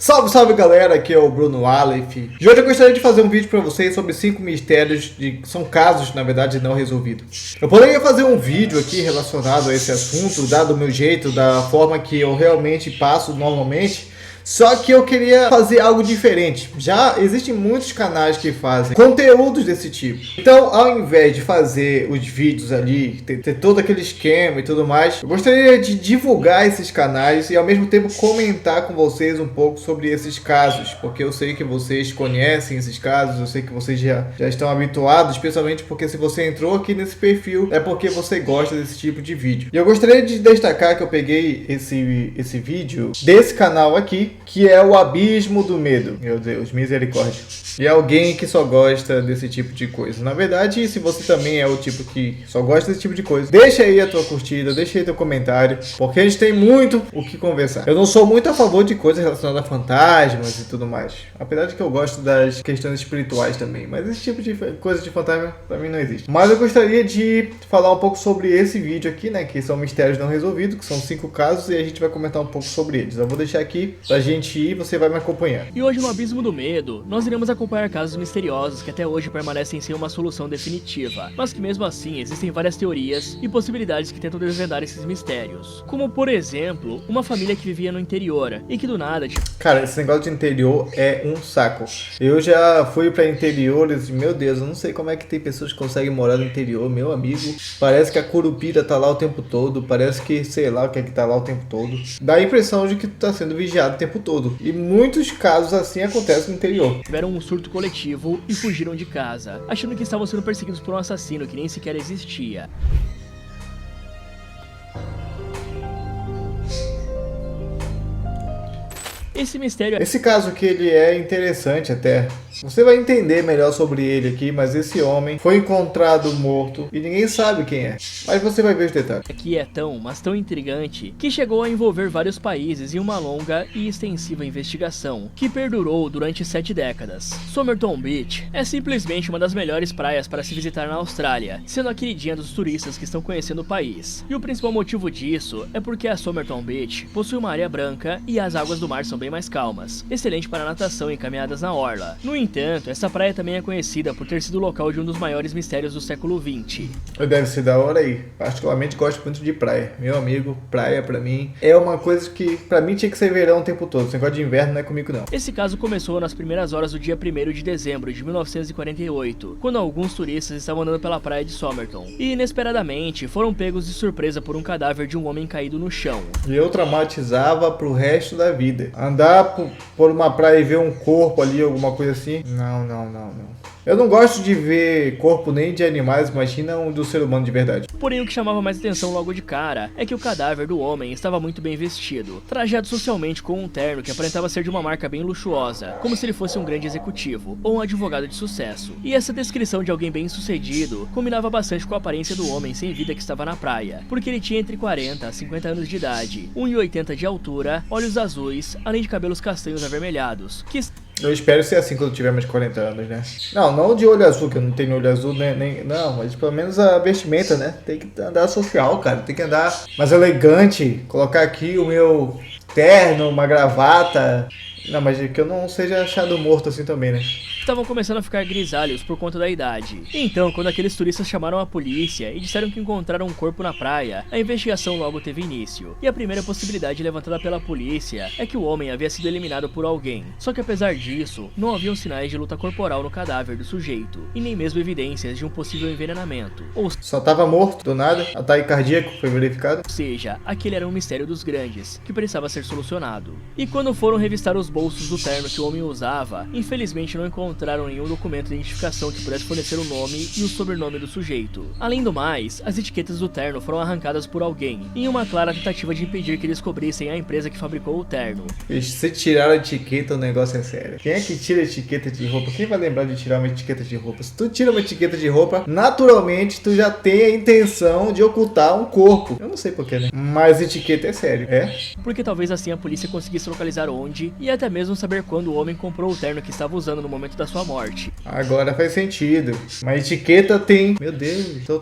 Salve, salve galera, aqui é o Bruno Aleph. E hoje eu gostaria de fazer um vídeo para vocês sobre 5 mistérios, são casos, na verdade, não resolvidos. Eu poderia fazer um vídeo aqui relacionado a esse assunto, dado o meu jeito, da forma que eu realmente passo normalmente. Só que eu queria fazer algo diferente. Já existem muitos canais que fazem conteúdos desse tipo. Então, ao invés de fazer os vídeos ali, ter todo aquele esquema e tudo mais, eu gostaria de divulgar esses canais e ao mesmo tempo comentar com vocês um pouco sobre esses casos. Porque eu sei que vocês conhecem esses casos, eu sei que vocês já estão habituados, especialmente porque se você entrou aqui nesse perfil, é porque você gosta desse tipo de vídeo. E eu gostaria de destacar que eu peguei esse vídeo desse canal aqui, que é o Abismo do Medo. Meu Deus, misericórdia. E alguém que só gosta desse tipo de coisa. Na verdade, se você também é o tipo que só gosta desse tipo de coisa, deixa aí a tua curtida, deixa aí teu comentário, porque a gente tem muito o que conversar. Eu não sou muito a favor de coisas relacionadas a fantasmas e tudo mais. Apesar de que eu gosto das questões espirituais também, mas esse tipo de coisa de fantasma pra mim não existe. Mas eu gostaria de falar um pouco sobre esse vídeo aqui, né, que são mistérios não resolvidos, que são 5 casos e a gente vai comentar um pouco sobre eles. Eu vou deixar aqui pra gente ir, você vai me acompanhar. E hoje no Abismo do Medo, nós iremos acompanhar casos misteriosos que até hoje permanecem sem uma solução definitiva, mas que mesmo assim existem várias teorias e possibilidades que tentam desvendar esses mistérios. Como por exemplo, uma família que vivia no interior e que do nada... Cara, esse negócio de interior é um saco. Eu já fui pra interiores e, meu Deus, eu não sei como é que tem pessoas que conseguem morar no interior, meu amigo. Parece que a curupira tá lá o tempo todo, parece que, sei lá, o que é que tá lá o tempo todo. Dá a impressão de que tu tá sendo vigiado o tempo todo. E muitos casos assim acontecem no interior. Tiveram um surto coletivo e fugiram de casa, achando que estavam sendo perseguidos por um assassino que nem sequer existia. Esse caso aqui ele é interessante até. Você vai entender melhor sobre ele aqui, mas esse homem foi encontrado morto e ninguém sabe quem é. Mas você vai ver os detalhes. Aqui é tão, mas tão intrigante, que chegou a envolver vários países em uma longa e extensiva investigação, que perdurou durante 7 décadas. Somerton Beach é simplesmente uma das melhores praias para se visitar na Austrália, sendo a queridinha dos turistas que estão conhecendo o país. E o principal motivo disso é porque a Somerton Beach possui uma areia branca e as águas do mar são bem mais calmas, excelente para natação e caminhadas na orla. No entanto, essa praia também é conhecida por ter sido o local de um dos maiores mistérios do século XX. Deve ser da hora aí. Particularmente gosto muito de praia. Meu amigo, praia pra mim é uma coisa que pra mim tinha que ser verão o tempo todo. Esse negócio de inverno não é comigo não. Esse caso começou nas primeiras horas do dia 1º de dezembro de 1948, quando alguns turistas estavam andando pela praia de Somerton e inesperadamente foram pegos de surpresa por um cadáver de um homem caído no chão. E eu traumatizava pro resto da vida. Andar por uma praia e ver um corpo ali, alguma coisa assim. Não. Eu não gosto de ver corpo nem de animais, imagina um do ser humano de verdade. Porém, o que chamava mais atenção logo de cara é que o cadáver do homem estava muito bem vestido, trajado socialmente com um terno que aparentava ser de uma marca bem luxuosa, como se ele fosse um grande executivo ou um advogado de sucesso. E essa descrição de alguém bem sucedido combinava bastante com a aparência do homem sem vida que estava na praia, porque ele tinha entre 40 a 50 anos de idade, 1,80 de altura, olhos azuis, além de cabelos castanhos avermelhados, que... Eu espero ser assim quando tiver mais de 40 anos, né? Não de olho azul, que eu não tenho olho azul, né? Não, mas pelo menos a vestimenta, né? Tem que andar social, cara. Tem que andar mais elegante. Colocar aqui o meu terno, uma gravata. Não, mas que eu não seja achado morto assim também, né? Estavam começando a ficar grisalhos por conta da idade. Então, quando aqueles turistas chamaram a polícia e disseram que encontraram um corpo na praia, a investigação logo teve início. E a primeira possibilidade levantada pela polícia é que o homem havia sido eliminado por alguém. Só que apesar disso, não haviam sinais de luta corporal no cadáver do sujeito, e nem mesmo evidências de um possível envenenamento. Ou só estava morto, do nada, ataque cardíaco foi verificado. seja, aquele era um mistério dos grandes, que precisava ser solucionado. E quando foram revistar os bolsos do terno que o homem usava, infelizmente não encontraram nenhum documento de identificação que pudesse fornecer o nome e o sobrenome do sujeito. Além do mais, as etiquetas do terno foram arrancadas por alguém, em uma clara tentativa de impedir que descobrissem a empresa que fabricou o terno. Se tirar a etiqueta, o negócio é sério. Quem é que tira a etiqueta de roupa? Quem vai lembrar de tirar uma etiqueta de roupa? Se tu tira uma etiqueta de roupa, naturalmente tu já tem a intenção de ocultar um corpo. Eu não sei porquê, né? Mas etiqueta é sério, é? Porque talvez assim a polícia conseguisse localizar onde e até até mesmo saber quando o homem comprou o terno que estava usando no momento da sua morte. Agora faz sentido. Uma etiqueta tem... Meu Deus, então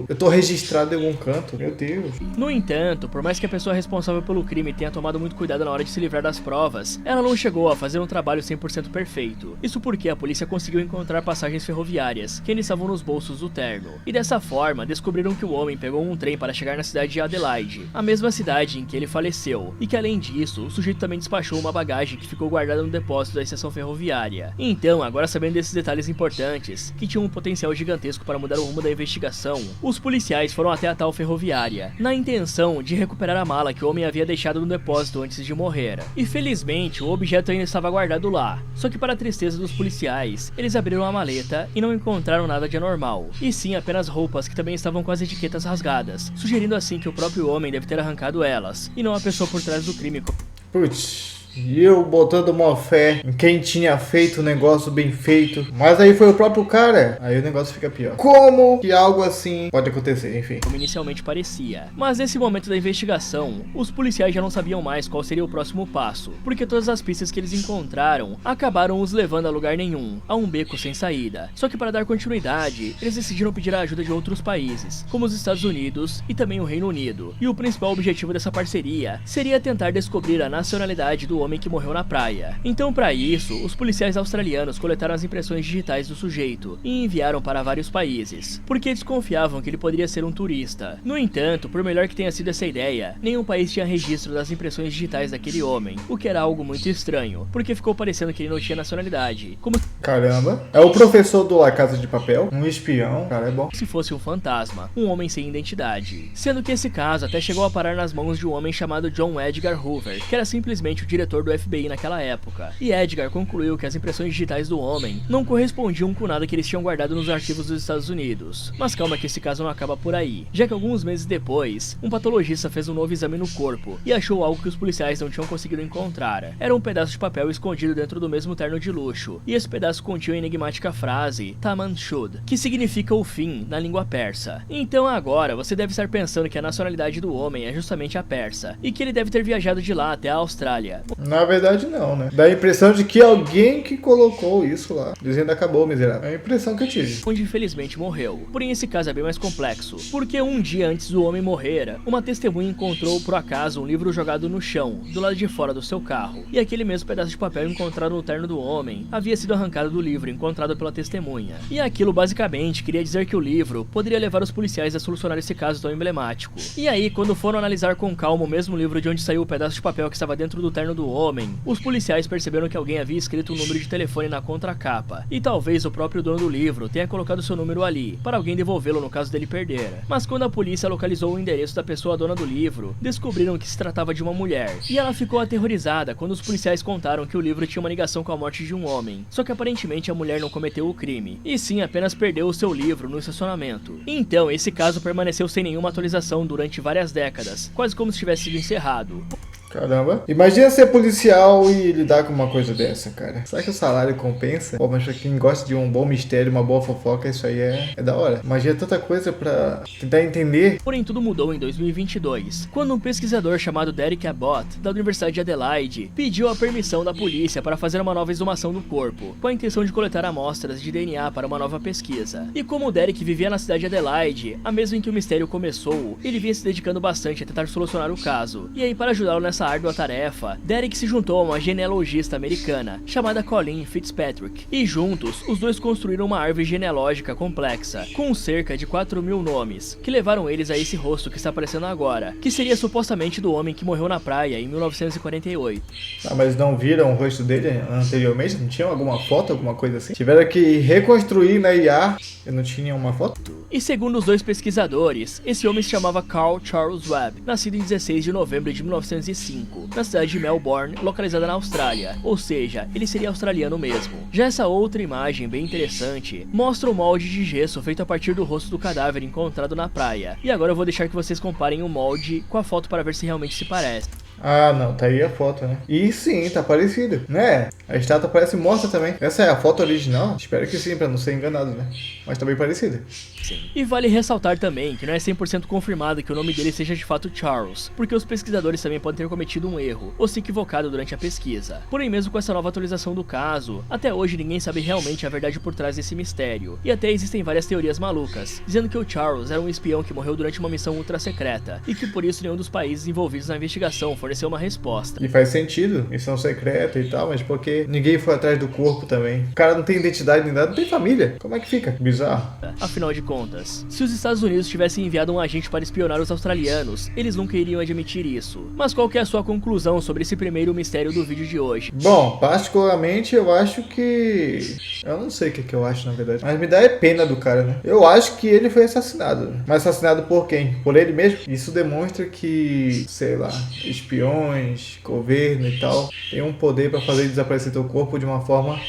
eu tô registrado em algum canto. Meu Deus. No entanto, por mais que a pessoa responsável pelo crime tenha tomado muito cuidado na hora de se livrar das provas, ela não chegou a fazer um trabalho 100% perfeito. Isso porque a polícia conseguiu encontrar passagens ferroviárias que ainda estavam nos bolsos do terno. E dessa forma, descobriram que o homem pegou um trem para chegar na cidade de Adelaide, a mesma cidade em que ele faleceu. E que além disso, o sujeito também despachou uma bagagem que ficou guardada no depósito da estação ferroviária. Então, agora sabendo desses detalhes importantes, que tinham um potencial gigantesco para mudar o rumo da investigação, os policiais foram até a tal ferroviária, na intenção de recuperar a mala que o homem havia deixado no depósito antes de morrer. E felizmente, o objeto ainda estava guardado lá. Só que para a tristeza dos policiais, eles abriram a maleta e não encontraram nada de anormal, e sim apenas roupas que também estavam com as etiquetas rasgadas, sugerindo assim que o próprio homem deve ter arrancado elas, e não a pessoa por trás do crime. Putz. E eu botando uma fé em quem tinha feito o negócio bem feito. Mas aí foi o próprio cara. Aí o negócio fica pior. Como que algo assim pode acontecer, enfim. Como inicialmente parecia. Mas nesse momento da investigação, os policiais já não sabiam mais qual seria o próximo passo. Porque todas as pistas que eles encontraram acabaram os levando a lugar nenhum. A um beco sem saída. Só que para dar continuidade, eles decidiram pedir a ajuda de outros países. Como os Estados Unidos e também o Reino Unido. E o principal objetivo dessa parceria seria tentar descobrir a nacionalidade do homem que morreu na praia. Então, para isso, os policiais australianos coletaram as impressões digitais do sujeito e enviaram para vários países, porque desconfiavam que ele poderia ser um turista. No entanto, por melhor que tenha sido essa ideia, nenhum país tinha registro das impressões digitais daquele homem, o que era algo muito estranho, porque ficou parecendo que ele não tinha nacionalidade. Como Caramba, é o professor do La Casa de Papel, um espião, cara, é bom. Se fosse um fantasma, um homem sem identidade. Sendo que esse caso até chegou a parar nas mãos de um homem chamado John Edgar Hoover, que era simplesmente o diretor do FBI naquela época. E Edgar concluiu que as impressões digitais do homem não correspondiam com nada que eles tinham guardado nos arquivos dos Estados Unidos. Mas calma que esse caso não acaba por aí, já que alguns meses depois, um patologista fez um novo exame no corpo e achou algo que os policiais não tinham conseguido encontrar. Era um pedaço de papel escondido dentro do mesmo terno de luxo, e esse pedaço continha a enigmática frase Taman Shud, que significa o fim na língua persa. Então agora você deve estar pensando que a nacionalidade do homem é justamente a persa, e que ele deve ter viajado de lá até a Austrália. Na verdade não, né? Dá a impressão de que alguém que colocou isso lá, dizendo acabou, miserável. É a impressão que eu tive. Onde infelizmente morreu. Porém esse caso é bem mais complexo, porque um dia antes do homem morrer, uma testemunha encontrou por acaso um livro jogado no chão, do lado de fora do seu carro, e aquele mesmo pedaço de papel encontrado no terno do homem havia sido arrancado do livro encontrado pela testemunha. E aquilo basicamente queria dizer que o livro poderia levar os policiais a solucionar esse caso tão emblemático. E aí, quando foram analisar com calma o mesmo livro de onde saiu o pedaço de papel que estava dentro do terno do homem, os policiais perceberam que alguém havia escrito um número de telefone na contracapa, e talvez o próprio dono do livro tenha colocado seu número ali, para alguém devolvê-lo no caso dele perder. Mas quando a polícia localizou o endereço da pessoa dona do livro, descobriram que se tratava de uma mulher, e ela ficou aterrorizada quando os policiais contaram que o livro tinha uma ligação com a morte de um homem, só que aparentemente a mulher não cometeu o crime, e sim apenas perdeu o seu livro no estacionamento. Então esse caso permaneceu sem nenhuma atualização durante várias décadas, quase como se tivesse sido encerrado. Caramba. Imagina ser policial e lidar com uma coisa dessa, cara. Será que o salário compensa? Pô, mas pra quem gosta de um bom mistério, uma boa fofoca, isso aí é da hora. Imagina tanta coisa pra tentar entender. Porém, tudo mudou em 2022, quando um pesquisador chamado Derek Abbott, da Universidade de Adelaide, pediu a permissão da polícia para fazer uma nova exumação do corpo, com a intenção de coletar amostras de DNA para uma nova pesquisa. E como o Derek vivia na cidade de Adelaide, a mesma em que o mistério começou, ele vinha se dedicando bastante a tentar solucionar o caso. E aí, para ajudá-lo nessa árdua tarefa, Derek se juntou a uma genealogista americana chamada Colleen Fitzpatrick, e juntos os dois construíram uma árvore genealógica complexa, com cerca de 4.000 nomes, que levaram eles a esse rosto que está aparecendo agora, que seria supostamente do homem que morreu na praia em 1948. Ah, mas não viram o rosto dele anteriormente? Não tinha alguma foto, alguma coisa assim? Tiveram que reconstruir na IA e não tinha uma foto? E segundo os dois pesquisadores, esse homem se chamava Carl Charles Webb, nascido em 16 de novembro de 1905, na cidade de Melbourne, localizada na Austrália, ou seja, ele seria australiano mesmo. Já essa outra imagem bem interessante mostra o molde de gesso feito a partir do rosto do cadáver encontrado na praia. E agora eu vou deixar que vocês comparem o molde com a foto para ver se realmente se parece. Ah, não, tá aí a foto, né? E sim, tá parecido, né? A estátua parece morta também. Essa é a foto original? Espero que sim, pra não ser enganado, né? Mas tá bem parecida. Sim. E vale ressaltar também que não é 100% confirmado que o nome dele seja de fato Charles, porque os pesquisadores também podem ter cometido um erro, ou se equivocado durante a pesquisa. Porém, mesmo com essa nova atualização do caso, até hoje ninguém sabe realmente a verdade por trás desse mistério. E até existem várias teorias malucas, dizendo que o Charles era um espião que morreu durante uma missão ultra secreta, e que por isso nenhum dos países envolvidos na investigação forneceu uma resposta. E faz sentido, missão secreta e tal, mas porque ninguém foi atrás do corpo também. O cara não tem identidade nem nada, não tem família. Como é que fica? Bizarro. Afinal de contas, se os Estados Unidos tivessem enviado um agente para espionar os australianos, eles nunca iriam admitir isso. Mas qual que é a sua conclusão sobre esse primeiro mistério do vídeo de hoje? Bom, particularmente eu acho que... eu não sei o que eu acho na verdade, mas me dá pena do cara, né? Eu acho que ele foi assassinado. Mas assassinado por quem? Por ele mesmo? Isso demonstra que, sei lá, espiões, governo e tal, tem um poder pra fazer desaparecer teu corpo de uma forma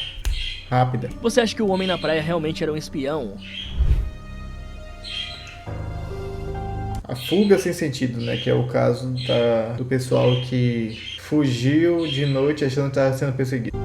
rápida. Você acha que o homem na praia realmente era um espião? A fuga sem sentido, né? Que é o caso do pessoal que fugiu de noite achando que estava sendo perseguido.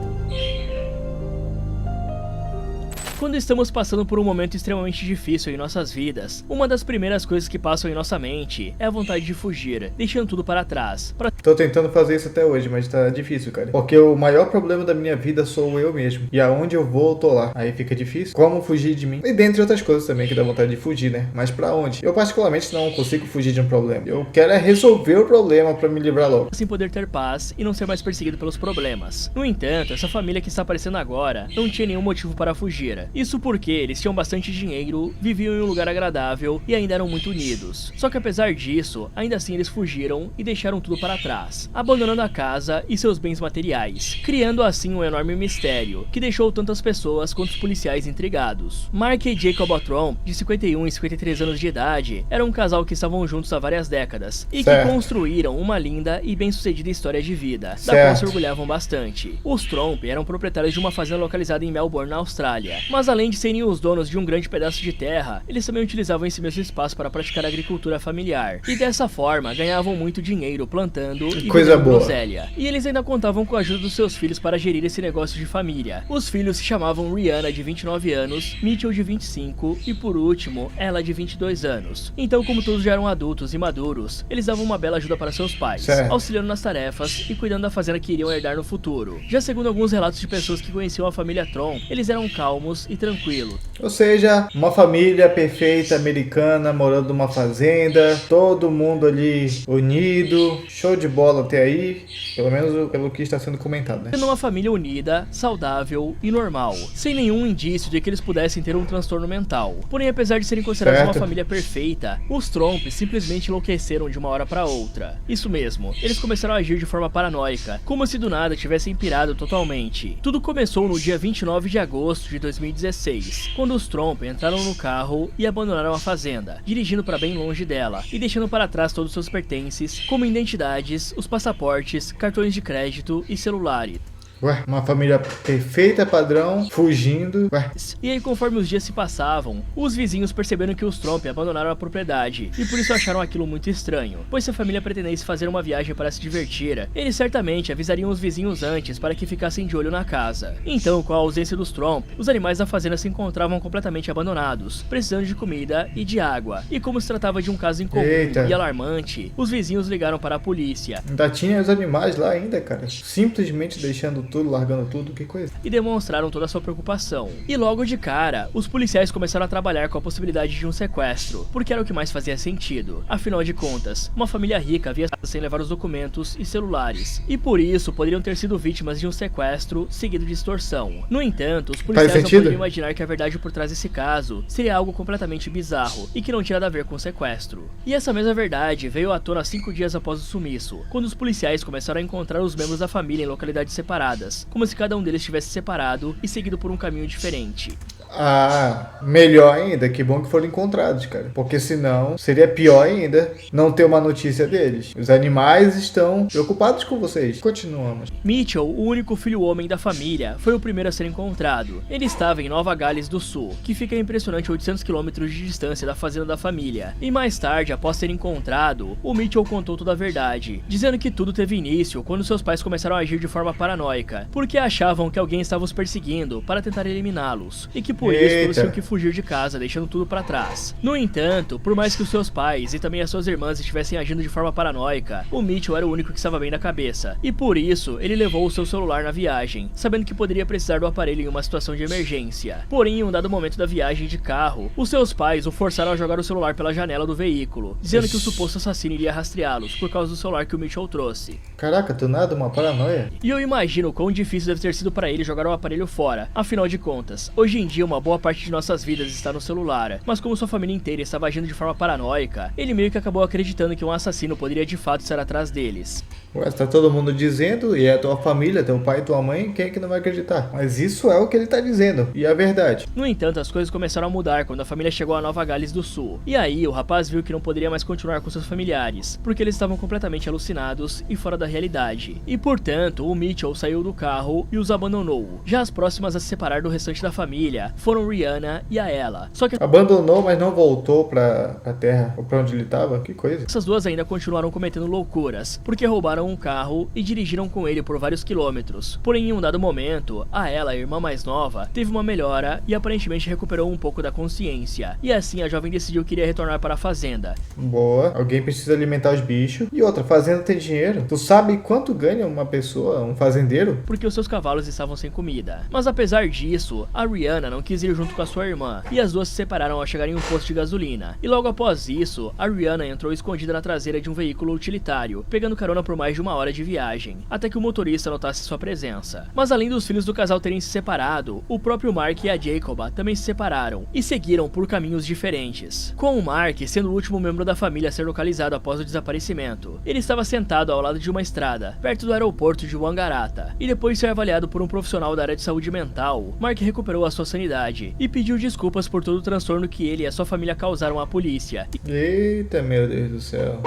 Quando estamos passando por um momento extremamente difícil em nossas vidas, uma das primeiras coisas que passam em nossa mente é a vontade de fugir, deixando tudo para trás. Tô tentando fazer isso até hoje, mas tá difícil, cara. Porque o maior problema da minha vida sou eu mesmo. E aonde eu vou, eu tô lá. Aí fica difícil. Como fugir de mim? E dentre outras coisas também que dá vontade de fugir, né? Mas pra onde? Eu particularmente não consigo fugir de um problema. Eu quero é resolver o problema pra me livrar logo. Assim poder ter paz e não ser mais perseguido pelos problemas. No entanto, essa família que está aparecendo agora não tinha nenhum motivo para fugir. Isso porque eles tinham bastante dinheiro, viviam em um lugar agradável e ainda eram muito unidos. Só que apesar disso, ainda assim eles fugiram e deixaram tudo para trás, abandonando a casa e seus bens materiais, criando assim um enorme mistério, que deixou tantas pessoas quanto os policiais intrigados. Mark e Jacob Tromp, de 51 e 53 anos de idade, eram um casal que estavam juntos há várias décadas e que construíram uma linda e bem-sucedida história de vida, da qual se orgulhavam bastante. Os Tromp eram proprietários de uma fazenda localizada em Melbourne, na Austrália, mas além de serem os donos de um grande pedaço de terra, eles também utilizavam esse mesmo espaço para praticar agricultura familiar, e dessa forma ganhavam muito dinheiro plantando e vendendo groselha. E eles ainda contavam com a ajuda dos seus filhos para gerir esse negócio de família. Os filhos se chamavam Rihanna, de 29 anos, Mitchell, de 25 e por último, ela, de 22 anos. Então, como todos já eram adultos e maduros, eles davam uma bela ajuda para seus pais, auxiliando nas tarefas e cuidando da fazenda que iriam herdar no futuro. Já segundo alguns relatos de pessoas que conheciam a família Tromp, eles eram calmos e tranquilos. Ou seja, uma família perfeita americana morando numa fazenda, todo mundo ali unido, show de bola até aí, pelo menos pelo que está sendo comentado, né? Sendo uma família unida, saudável e normal, sem nenhum indício de que eles pudessem ter um transtorno mental. Porém, apesar de serem considerados uma família perfeita, os Tromp simplesmente enlouqueceram de uma hora para outra. Isso mesmo, eles começaram a agir de forma paranoica, como se do nada tivessem pirado totalmente. Tudo começou no dia 29 de agosto de 2016, quando os Tromp entraram no carro e abandonaram a fazenda, dirigindo para bem longe dela e deixando para trás todos os seus pertences, como identidades, os passaportes, cartões de crédito e celulares. Ué, uma família perfeita, padrão, fugindo, ué. E aí, conforme os dias se passavam, os vizinhos perceberam que os Tromp abandonaram a propriedade, e por isso acharam aquilo muito estranho, pois se a família pretendesse fazer uma viagem para se divertir, eles certamente avisariam os vizinhos antes para que ficassem de olho na casa. Então, com a ausência dos Tromp, os animais da fazenda se encontravam completamente abandonados, precisando de comida e de água, e como se tratava de um caso incomum e alarmante, os vizinhos ligaram para a polícia. Ainda tinha os animais lá ainda, cara, simplesmente deixando tudo, largando tudo, que coisa. E demonstraram toda a sua preocupação. E logo de cara, os policiais começaram a trabalhar com a possibilidade de um sequestro, porque era o que mais fazia sentido. Afinal de contas, uma família rica havia estado sem levar os documentos e celulares, e por isso poderiam ter sido vítimas de um sequestro seguido de extorsão. No entanto, os policiais não poderiam imaginar que a verdade por trás desse caso seria algo completamente bizarro e que não tinha nada a ver com o sequestro. E essa mesma verdade veio à tona 5 dias após o sumiço, quando os policiais começaram a encontrar os membros da família em localidades separadas, como se cada um deles tivesse separado e seguido por um caminho diferente. Ah, melhor ainda, que bom que foram encontrados, cara. Porque senão seria pior ainda não ter uma notícia deles. Os animais estão preocupados com vocês. Continuamos. Mitchell, o único filho homem da família, foi o primeiro a ser encontrado. Ele estava em Nova Gales do Sul, que fica a impressionante 800 km de distância da fazenda da família. E mais tarde, após ser encontrado, o Mitchell contou toda a verdade, dizendo que tudo teve início quando seus pais começaram a agir de forma paranoica, porque achavam que alguém estava os perseguindo para tentar eliminá-los, e que por isso todos tinham que fugir de casa, deixando tudo para trás. No entanto, por mais que os seus pais e também as suas irmãs estivessem agindo de forma paranoica, o Mitchell era o único que estava bem da cabeça, e por isso ele levou o seu celular na viagem, sabendo que poderia precisar do aparelho em uma situação de emergência. Porém, em um dado momento da viagem de carro, os seus pais o forçaram a jogar o celular pela janela do veículo, dizendo que o suposto assassino iria rastreá-los por causa do celular que o Mitchell trouxe. Caraca, do nada uma paranoia. E eu imagino quão difícil deve ter sido para ele jogar o aparelho fora. Afinal de contas, hoje em dia uma boa parte de nossas vidas está no celular, mas como sua família inteira estava agindo de forma paranoica, ele meio que acabou acreditando que um assassino poderia de fato estar atrás deles. Ué, tá todo mundo dizendo, e é a tua família, teu pai e tua mãe, quem é que não vai acreditar? Mas isso é o que ele tá dizendo, e é verdade. No entanto, as coisas começaram a mudar quando a família chegou a Nova Gales do Sul. E aí, o rapaz viu que não poderia mais continuar com seus familiares, porque eles estavam completamente alucinados e fora da realidade. E portanto, o Mitchell saiu do carro e os abandonou. Já as próximas a se separar do restante da família foram Rihanna e a Ella. Só que abandonou, mas não voltou pra terra, ou pra onde ele tava? Que coisa. essas duas ainda continuaram cometendo loucuras, porque roubaram um carro e dirigiram com ele por vários quilômetros. Porém, em um dado momento, a Ella, a irmã mais nova, teve uma melhora e aparentemente recuperou um pouco da consciência. E assim a jovem decidiu que iria retornar para a fazenda. Boa, alguém precisa alimentar os bichos. E outra, fazenda tem dinheiro. Tu sabe quanto ganha uma pessoa, um fazendeiro? Porque os seus cavalos estavam sem comida. Mas apesar disso, a Rihanna não quis ir junto com a sua irmã, e as duas se separaram ao chegar em um posto de gasolina. E logo após isso, a Rihanna entrou escondida na traseira de um veículo utilitário, pegando carona por mais de 1 hora de viagem, até que o motorista notasse sua presença. Mas além dos filhos do casal terem se separado, o próprio Mark e a Jacoba também se separaram, e seguiram por caminhos diferentes. Com o Mark sendo o último membro da família a ser localizado após o desaparecimento. Ele estava sentado ao lado de uma estrada, perto do aeroporto de Wangaratta, e depois de ser avaliado por um profissional da área de saúde mental, Mark recuperou a sua sanidade, e pediu desculpas por todo o transtorno que ele e a sua família causaram à polícia. Eita, meu Deus do céu.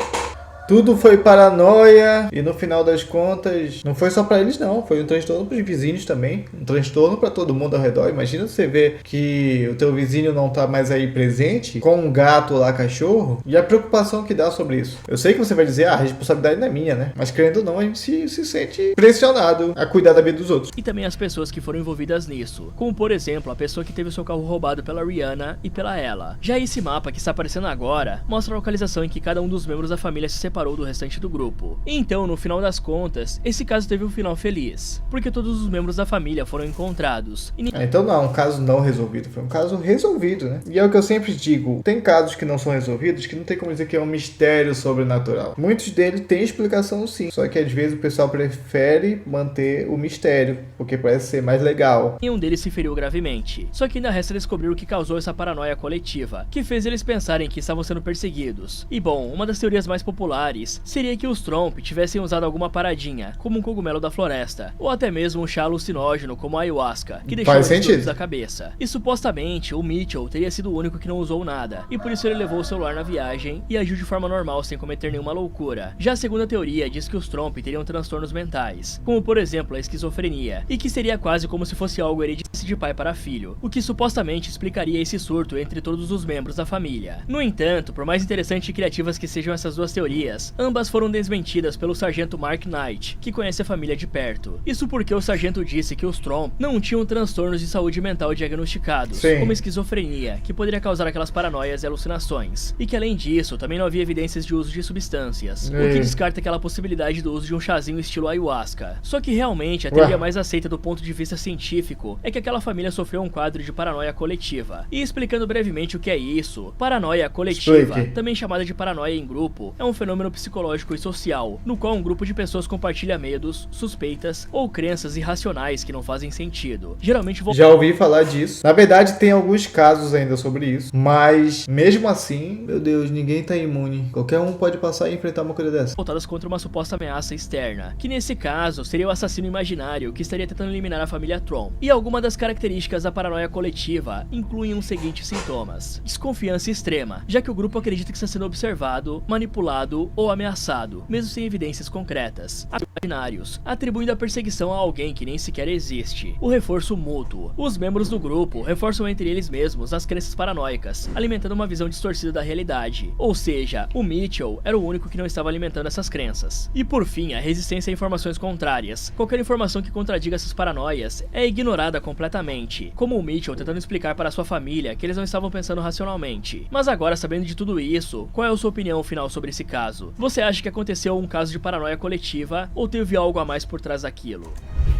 Tudo foi paranoia e no final das contas não foi só pra eles não, foi um transtorno pros vizinhos também, um transtorno pra todo mundo ao redor. Imagina você ver que o teu vizinho não tá mais aí presente, com um gato lá, cachorro, e a preocupação que dá sobre isso. Eu sei que você vai dizer, a responsabilidade não é minha, né? Mas querendo ou não, a gente se sente pressionado a cuidar da vida dos outros. E também as pessoas que foram envolvidas nisso, como por exemplo a pessoa que teve o seu carro roubado pela Rihanna e pela Ella. Já esse mapa que está aparecendo agora, mostra a localização em que cada um dos membros da família se separou do restante do grupo. Então, no final das contas, esse caso teve um final feliz, porque todos os membros da família foram encontrados. Então não é um caso não resolvido, foi um caso resolvido, né? E é o que eu sempre digo, tem casos que não são resolvidos que não tem como dizer que é um mistério sobrenatural. Muitos deles têm explicação sim, só que às vezes o pessoal prefere manter o mistério, porque parece ser mais legal. Nenhum deles se feriu gravemente, só que ainda resta descobrir o que causou essa paranoia coletiva, que fez eles pensarem que estavam sendo perseguidos. E bom, uma das teorias mais populares seria que os Tromp tivessem usado alguma paradinha, como um cogumelo da floresta, ou até mesmo um chá alucinógeno como a ayahuasca, que deixou eles doidos da cabeça. E supostamente o Mitchell teria sido o único que não usou nada, e por isso ele levou o celular na viagem e agiu de forma normal sem cometer nenhuma loucura. Já a segunda teoria diz que os Tromp teriam transtornos mentais, como por exemplo a esquizofrenia, e que seria quase como se fosse algo hereditário de pai para filho, o que supostamente explicaria esse surto entre todos os membros da família. No entanto, por mais interessantes e criativas que sejam essas duas teorias, ambas foram desmentidas pelo sargento Mark Knight, que conhece a família de perto. Isso porque o sargento disse que os Tromp não tinham transtornos de saúde mental diagnosticados, como esquizofrenia, que poderia causar aquelas paranoias e alucinações, e que além disso, também não havia evidências de uso de substâncias, o que descarta aquela possibilidade do uso de um chazinho estilo ayahuasca. Só que realmente a teoria mais aceita do ponto de vista científico é que aquela família sofreu um quadro de paranoia coletiva. E explicando brevemente o que é isso, paranoia coletiva, também chamada de paranoia em grupo, é um fenômeno fenômeno psicológico e social, no qual um grupo de pessoas compartilha medos, suspeitas ou crenças irracionais que não fazem sentido. Geralmente já ouvi falar disso. Na verdade, tem alguns casos ainda sobre isso, mas mesmo assim, meu Deus, ninguém tá imune. Qualquer um pode passar e enfrentar uma coisa dessa. Voltadas contra uma suposta ameaça externa, que nesse caso seria o assassino imaginário que estaria tentando eliminar a família Trump. E algumas das características da paranoia coletiva incluem os seguintes sintomas: desconfiança extrema, já que o grupo acredita que está sendo observado, manipulado ou ameaçado, mesmo sem evidências concretas. Imaginários, atribuindo a perseguição a alguém que nem sequer existe. O reforço mútuo. Os membros do grupo reforçam entre eles mesmos as crenças paranoicas, alimentando uma visão distorcida da realidade. Ou seja, o Mitchell era o único que não estava alimentando essas crenças. E por fim, a resistência a informações contrárias. Qualquer informação que contradiga essas paranoias é ignorada completamente, como o Mitchell tentando explicar para sua família que eles não estavam pensando racionalmente. Mas agora, sabendo de tudo isso, qual é a sua opinião final sobre esse caso? Você acha que aconteceu um caso de paranoia coletiva ou teve algo a mais por trás daquilo?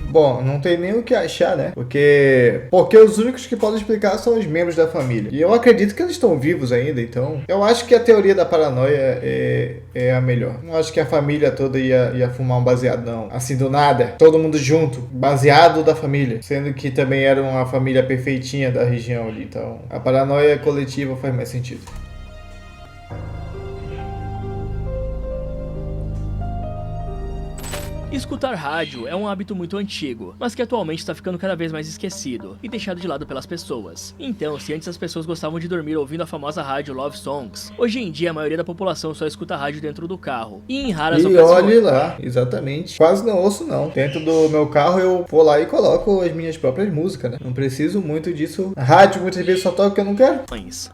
Bom, não tem nem o que achar, né? Porque os únicos que podem explicar são os membros da família. E eu acredito que eles estão vivos ainda, então eu acho que a teoria da paranoia é a melhor. Não acho que a família toda ia fumar um baseado, não. Assim, do nada. Todo mundo junto. Baseado da família. Sendo que também era uma família perfeitinha da região ali. Então, a paranoia coletiva faz mais sentido. Escutar rádio é um hábito muito antigo, mas que atualmente está ficando cada vez mais esquecido e deixado de lado pelas pessoas. Então, se antes as pessoas gostavam de dormir ouvindo a famosa rádio Love Songs, hoje em dia a maioria da população só escuta rádio dentro do carro. E em raras ocasiões... olhe lá, exatamente. Quase não ouço não. Dentro do meu carro eu vou lá e coloco as minhas próprias músicas, né? Não preciso muito disso. A rádio muitas vezes só toca o que eu não quero.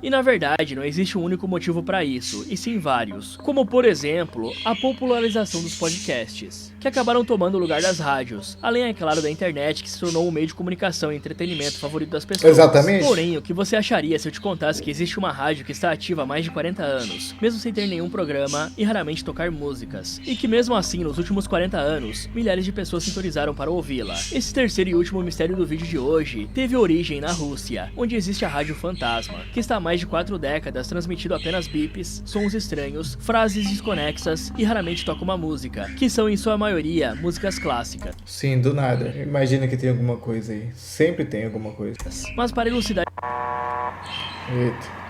E na verdade não existe um único motivo para isso, e sim vários. Como por exemplo, a popularização dos podcasts, que acabaram tomando o lugar das rádios, além, é claro, da internet, que se tornou um meio de comunicação e entretenimento favorito das pessoas. Exatamente. Porém, o que você acharia se eu te contasse que existe uma rádio que está ativa há mais de 40 anos, mesmo sem ter nenhum programa e raramente tocar músicas, e que mesmo assim, nos últimos 40 anos, milhares de pessoas sintonizaram para ouvi-la? Esse terceiro e último mistério do vídeo de hoje teve origem na Rússia, onde existe a Rádio Fantasma, que está há mais de 4 décadas transmitindo apenas bips, sons estranhos, frases desconexas e raramente toca uma música, que são em sua maioria músicas clássicas. Sim, do nada. Imagina que tem alguma coisa aí. Sempre tem alguma coisa. Mas para elucidar... Eita.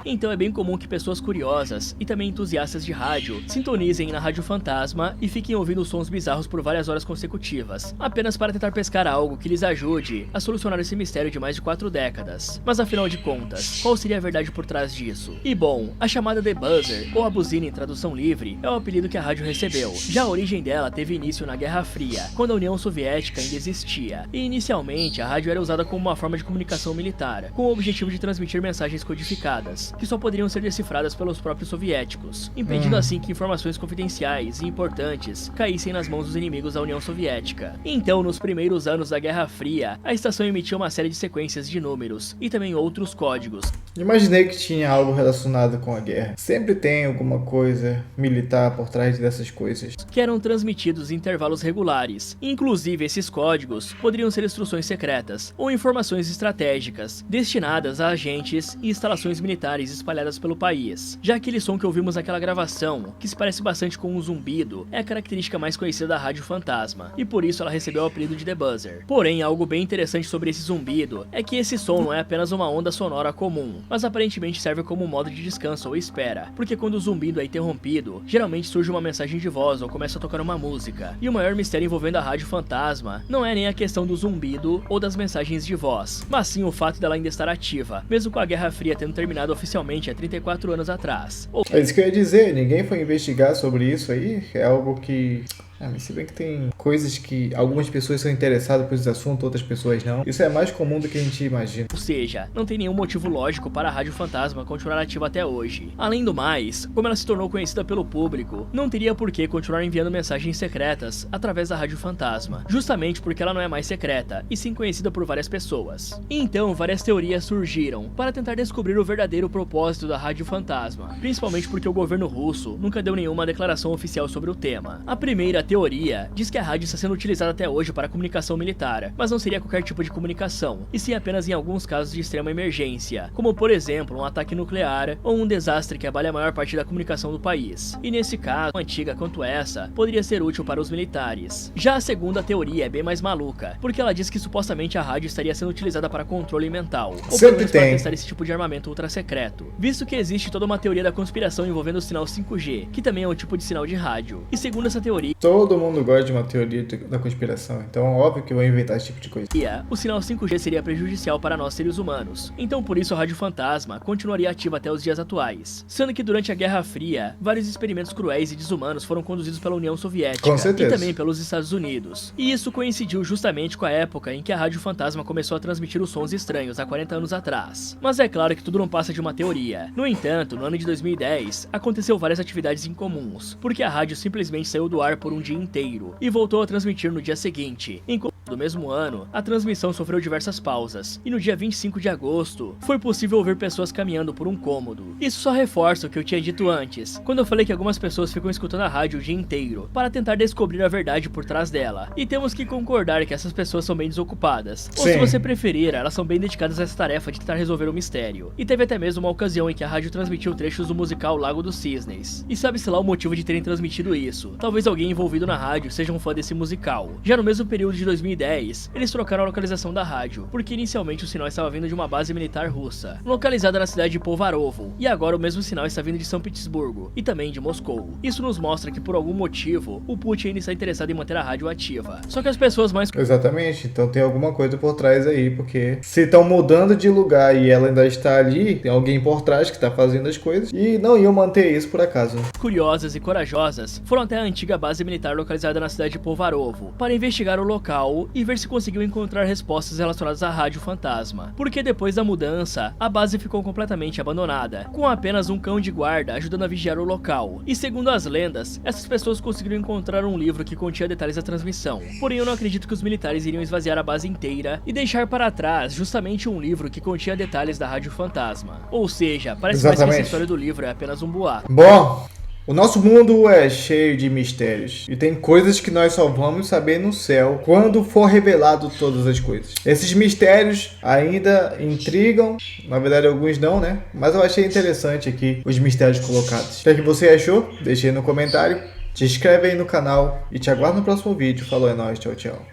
Então é bem comum que pessoas curiosas e também entusiastas de rádio sintonizem na Rádio Fantasma e fiquem ouvindo sons bizarros por várias horas consecutivas, apenas para tentar pescar algo que lhes ajude a solucionar esse mistério de mais de 4 décadas. Mas afinal de contas, qual seria a verdade por trás disso? E bom, a chamada The Buzzer, ou a buzina em tradução livre, é o apelido que a rádio recebeu. Já a origem dela teve início na Guerra Fria, quando a União Soviética ainda existia. E inicialmente a rádio era usada como uma forma de comunicação militar, com o objetivo de transmitir mensagens codificadas, que só poderiam ser decifradas pelos próprios soviéticos, impedindo assim que informações confidenciais e importantes caíssem nas mãos dos inimigos da União Soviética. Então, nos primeiros anos da Guerra Fria, a estação emitia uma série de sequências de números e também outros códigos. Imaginei que tinha algo relacionado com a guerra. Sempre tem alguma coisa militar por trás dessas coisas. Que eram transmitidos em intervalos regulares. Inclusive, esses códigos poderiam ser instruções secretas ou informações estratégicas destinadas a agentes e instalações militares espalhadas pelo país. Já aquele som que ouvimos naquela gravação, que se parece bastante com um zumbido, é a característica mais conhecida da Rádio Fantasma, e por isso ela recebeu o apelido de The Buzzer. Porém, algo bem interessante sobre esse zumbido é que esse som não é apenas uma onda sonora comum, mas aparentemente serve como um modo de descanso ou espera, porque quando o zumbido é interrompido, geralmente surge uma mensagem de voz ou começa a tocar uma música. E o maior mistério envolvendo a Rádio Fantasma não é nem a questão do zumbido ou das mensagens de voz, mas sim o fato dela ainda estar ativa, mesmo com a Guerra Fria tendo terminado oficialmente há 34 anos atrás. É isso que eu ia dizer, ninguém foi investigar sobre isso aí, é algo que... mas se bem que tem coisas que algumas pessoas são interessadas por esse assunto, outras pessoas não. Isso é mais comum do que a gente imagina. Ou seja, não tem nenhum motivo lógico para a Rádio Fantasma continuar ativa até hoje. Além do mais, como ela se tornou conhecida pelo público, não teria por que continuar enviando mensagens secretas através da Rádio Fantasma, justamente porque ela não é mais secreta, e sim conhecida por várias pessoas. Então, várias teorias surgiram para tentar descobrir o verdadeiro propósito da Rádio Fantasma, principalmente porque o governo russo nunca deu nenhuma declaração oficial sobre o tema. A primeira teoria diz que a rádio está sendo utilizada até hoje para comunicação militar, mas não seria qualquer tipo de comunicação, e sim apenas em alguns casos de extrema emergência, como por exemplo um ataque nuclear ou um desastre que abale a maior parte da comunicação do país. E nesse caso, tão antiga quanto essa, poderia ser útil para os militares. Já a segunda teoria é bem mais maluca, porque ela diz que supostamente a rádio estaria sendo utilizada para controle mental, ou pelo menos para testar esse tipo de armamento ultra secreto, visto que existe toda uma teoria da conspiração envolvendo o sinal 5G, que também é um tipo de sinal de rádio. E segundo essa teoria, todo mundo gosta de uma teoria da conspiração, então é óbvio que eu vou inventar esse tipo de coisa. O sinal 5G seria prejudicial para nós seres humanos, então por isso a Rádio Fantasma continuaria ativa até os dias atuais, sendo que durante a Guerra Fria, vários experimentos cruéis e desumanos foram conduzidos pela União Soviética e também pelos Estados Unidos, e isso coincidiu justamente com a época em que a Rádio Fantasma começou a transmitir os sons estranhos há 40 anos atrás. Mas é claro que tudo não passa de uma teoria. No entanto, no ano de 2010, aconteceu várias atividades incomuns, porque a rádio simplesmente saiu do ar por um dia inteiro e voltou a transmitir no dia seguinte. Do mesmo ano, a transmissão sofreu diversas pausas, e no dia 25 de agosto, foi possível ouvir pessoas caminhando por um cômodo. Isso só reforça o que eu tinha dito antes, quando eu falei que algumas pessoas ficam escutando a rádio o dia inteiro, para tentar descobrir a verdade por trás dela. E temos que concordar que essas pessoas são bem desocupadas. Ou se você preferir, elas são bem dedicadas a essa tarefa de tentar resolver o mistério. E teve até mesmo uma ocasião em que a rádio transmitiu trechos do musical Lago dos Cisnes. E sabe-se lá o motivo de terem transmitido isso. Talvez alguém envolvido na rádio seja um fã desse musical. Já no mesmo período de 2010, eles trocaram a localização da rádio, porque inicialmente o sinal estava vindo de uma base militar russa, localizada na cidade de Povarovo, e agora o mesmo sinal está vindo de São Petersburgo, e também de Moscou. Isso nos mostra que por algum motivo, o Putin ainda está interessado em manter a rádio ativa. Só que as pessoas mais... Exatamente, então tem alguma coisa por trás aí, porque se estão mudando de lugar e ela ainda está ali, tem alguém por trás que está fazendo as coisas, e não iam manter isso por acaso. Curiosas e corajosas, foram até a antiga base militar localizada na cidade de Povarovo, para investigar o local e ver se conseguiu encontrar respostas relacionadas à Rádio Fantasma, porque depois da mudança, a base ficou completamente abandonada, com apenas um cão de guarda ajudando a vigiar o local. E segundo as lendas, essas pessoas conseguiram encontrar um livro que continha detalhes da transmissão, porém eu não acredito que os militares iriam esvaziar a base inteira e deixar para trás justamente um livro que continha detalhes da Rádio Fantasma. Ou seja, parece mais que essa história do livro é apenas um boato. Bom, o nosso mundo é cheio de mistérios, e tem coisas que nós só vamos saber no céu quando for revelado todas as coisas. Esses mistérios ainda intrigam, na verdade alguns não, né? Mas eu achei interessante aqui os mistérios colocados. O que você achou? Deixa aí no comentário, te inscreve aí no canal e te aguardo no próximo vídeo. Falou, é nóis, tchau, tchau.